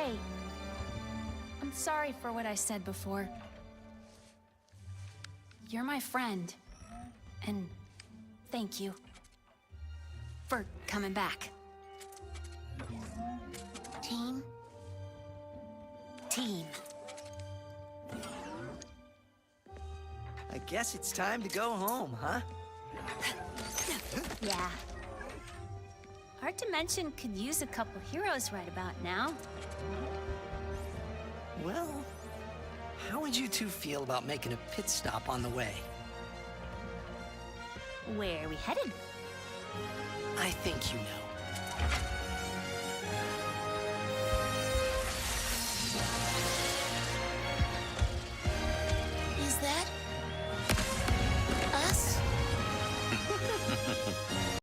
Hey, I'm sorry for what I said before. You're my friend, and thank you for coming back. Team? Team. I guess it's time to go home, huh? Yeah. Our dimension could use a couple heroes right about now. Well, how would you two feel about making a pit stop on the way? Where are we headed? I think you know.